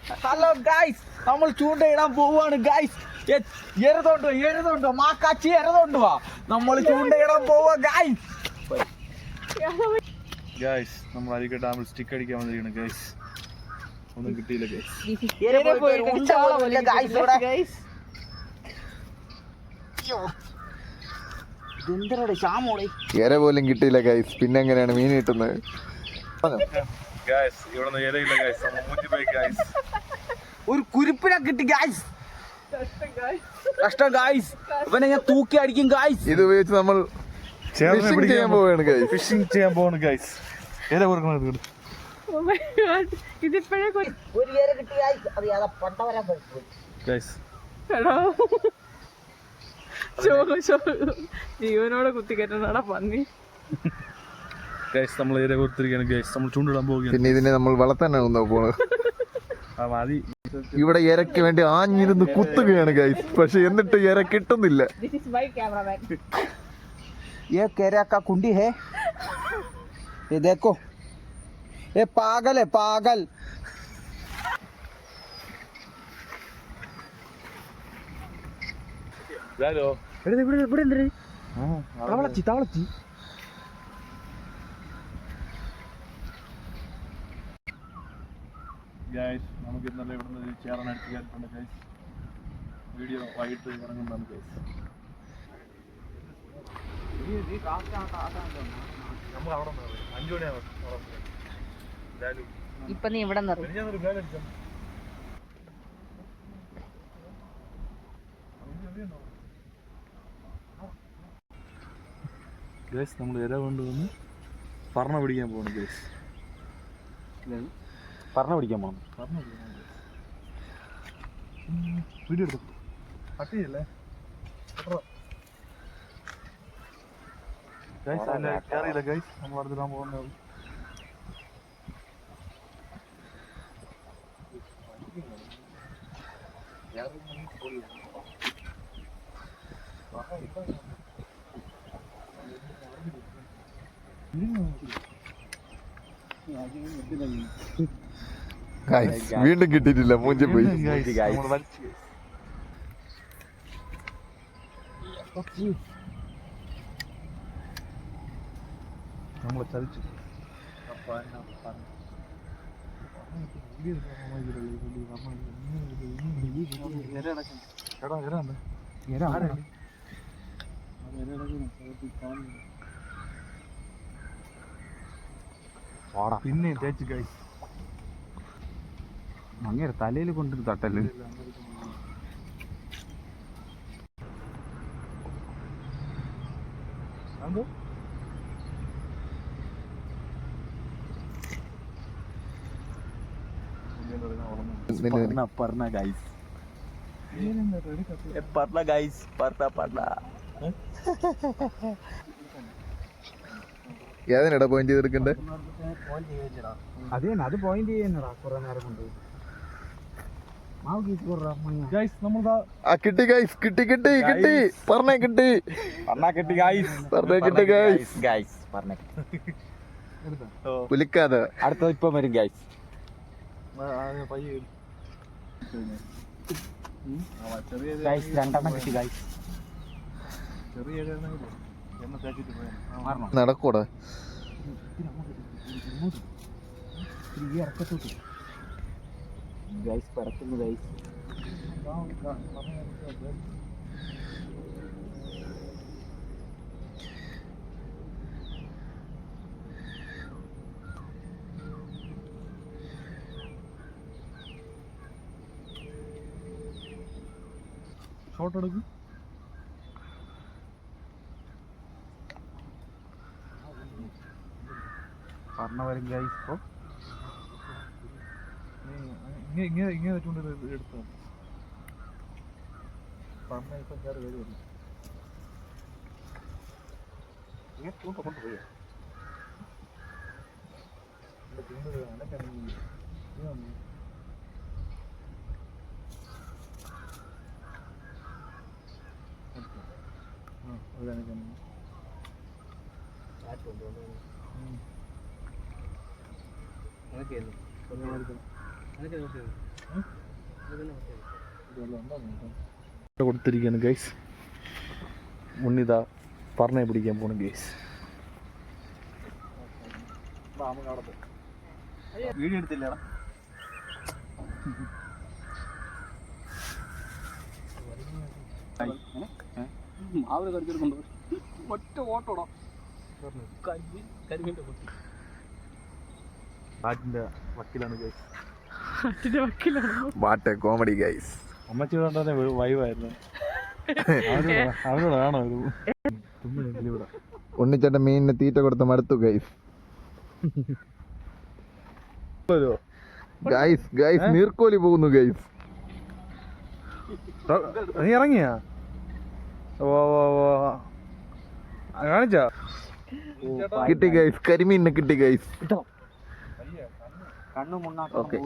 Hello guys, നമ്മൾ ചൂണ്ടയിടാൻ പോവാണ് guys. എരുതുണ്ടോ മാക്കാച്ചി, എരുതുണ്ടോ? നമ്മൾ ചൂണ്ടയിടാൻ പോവാ ഗൈസ്. ഗൈസ് നമ്മൾ അരിക്ക ഡാമിൽ സ്റ്റിക്ക് അടിക്കാൻ വന്നിരിക്കണം ഗൈസ്. ഒന്നും കിട്ടിയില്ല ഗൈസ്. ഇര പോലും കിട്ടിയില്ല ഗൈസ്. പിന്നെ എങ്ങനെയാണ് മീൻ കിട്ടുന്നത്? ഒരു കുരിപ്പിനെ കിട്ടി ഗൈസ്. കഷ്ടം ഗൈസ്, ഇവനെ ഞാൻ തൂക്കി അടിക്കും ഗൈസ്. ഇത് ഉപയോഗിച്ച് നമ്മൾ ഫിഷിംഗ് ചെയ്യാൻ പോവാണ് ഗൈസ്. ഫിഷിംഗ് ചെയ്യാൻ പോവാണ് ഗൈസ്. ഇര കൊടുക്കണം. ഒരു ഇര കിട്ടി ഗൈസ്. അറിയാതെ പണ്ട വരാൻ പറ്റും ഗൈസ്. ജീവനോടെ കുത്തിക്കറ്റാ പന്നി. ഗൈസ് നമ്മൾ ഇര കൊടുത്തിരിക്കുകയാണ് ഗൈസ്. നമ്മൾ ചൂണ്ടിടാൻ പോവുകയാണ്. പിന്നെ ഇതിനെ നമ്മൾ വളർത്താനാണ് പോണത്. ഇവിടെ ഇരക്ക് വേണ്ടി ആഞ്ഞിരുന്ന് കുത്തുകയാണ് ഗൈസ്. പക്ഷെ എന്നിട്ട് ഇര കിട്ടുന്നില്ല. ये केरा का कुंडी है, ये देखो, ये पागल है पागल. തവളച്ചി ഗൈസ് നമുക്ക് ഇന്നലെ ഇവിടുന്ന് ചേർന്നടിച്ച് കയറിയിട്ടുണ്ട് ഗൈസ്. വീഡിയോ വൈകിട്ട് ഇറങ്ങുന്നതാണ് ഗൈസ്. നമ്മൾ അവിടെ 5 മണിയാവും. ഇപ്പൊ നീ ഇവിടെ ഗൈസ് നമ്മൾ ഇര കൊണ്ടുവന്ന് പറണ പിടിക്കാൻ പോകണം ഗൈസ്. പറഞ്ഞ പിടിക്കാൻ പോകണം. വീഡിയോ എടുത്തു പട്ടിയല്ലേ ഗൈസ്. അല്ല കയറിയില്ല ഗൈസ്. നമ്മൾ അടുത്തിടാൻ പോകുന്നത് വീണ്ടും കിട്ടിയിട്ടില്ല. മൂഞ്ചി പോയി. നമ്മളെ ചതിച്ചു. പിന്നെ തേച്ച് ഗൈസ്. അങ്ങനെ തലയിൽ കൊണ്ടൊരു തട്ടല്. പറഞ്ഞ ഗൈസ്, പറഞ്ഞ ഗൈസ്, പറഞ്ഞ ഏതിനടാ പോയിന്റ് ചെയ്തെടുക്കണ്ടേ? അത് തന്നെ, അത് പോയിന്റ് ചെയ്യുന്നടാ കുറെ നേരം കൊണ്ട്. കിട്ടി ഗൈസ്, കിട്ടി പറഞ്ഞേ കിട്ടി ഗൈസ്. പുലിക്കാതെ അടുത്തത് ഇപ്പം വരും ഗൈസ്. രണ്ടെണ്ണം കിട്ടി ഗൈസ്. നടക്കൂടാ. ഇറക്കത്തോട്ട് ഗൈസ് പടക്കുന്നു ഗൈസ്. ഷോട്ട് എടുക്കും. പറഞ്ഞ വരും ഗൈസ്. ഇപ്പോൾ ഇങ്ങനെ ചൂണ്ട എടുത്തു പറഞ്ഞ ഇപ്പം കയറി വരുമല്ലോ. ഇങ്ങനെ ചൂണ്ട കൊണ്ടുപോയോ? ചൂണ്ട കൊടുത്തിരിക്കുകയാണ് ഗൈസ്. മുന്നിതാ പറഞ്ഞേ പിടിക്കാൻ പോണു ഗൈസ്. വീഡിയോ എടുത്തില്ല ഒറ്റ ഓട്ടോടാ നാട്ടിന്റെ വക്കീലാണ് ഗൈസ്. അതിന്റെ വക്കീലാണ്. What a comedy guys. അമ്മച്ചി കൊണ്ടുവന്നെ വൈവായിരുന്നു. അവനോട് ആണോ ഇവിടെ ഉണ്ണിച്ചേട്ടൻ മീനിന് തീറ്റ കൊടുത്ത് മടുത്തു ഗൈസ്. ഗൈസ് ഗൈസ് നീർക്കോലി പോകുന്നു ഗൈസ്. നീ ഇറങ്ങിയാ കാണിച്ചാ കിട്ടി ഗൈസ്, കരിമീനിനെ കിട്ടി ഗൈസ്. കണ്ണു മുന്നാക്കം ഓക്കെ.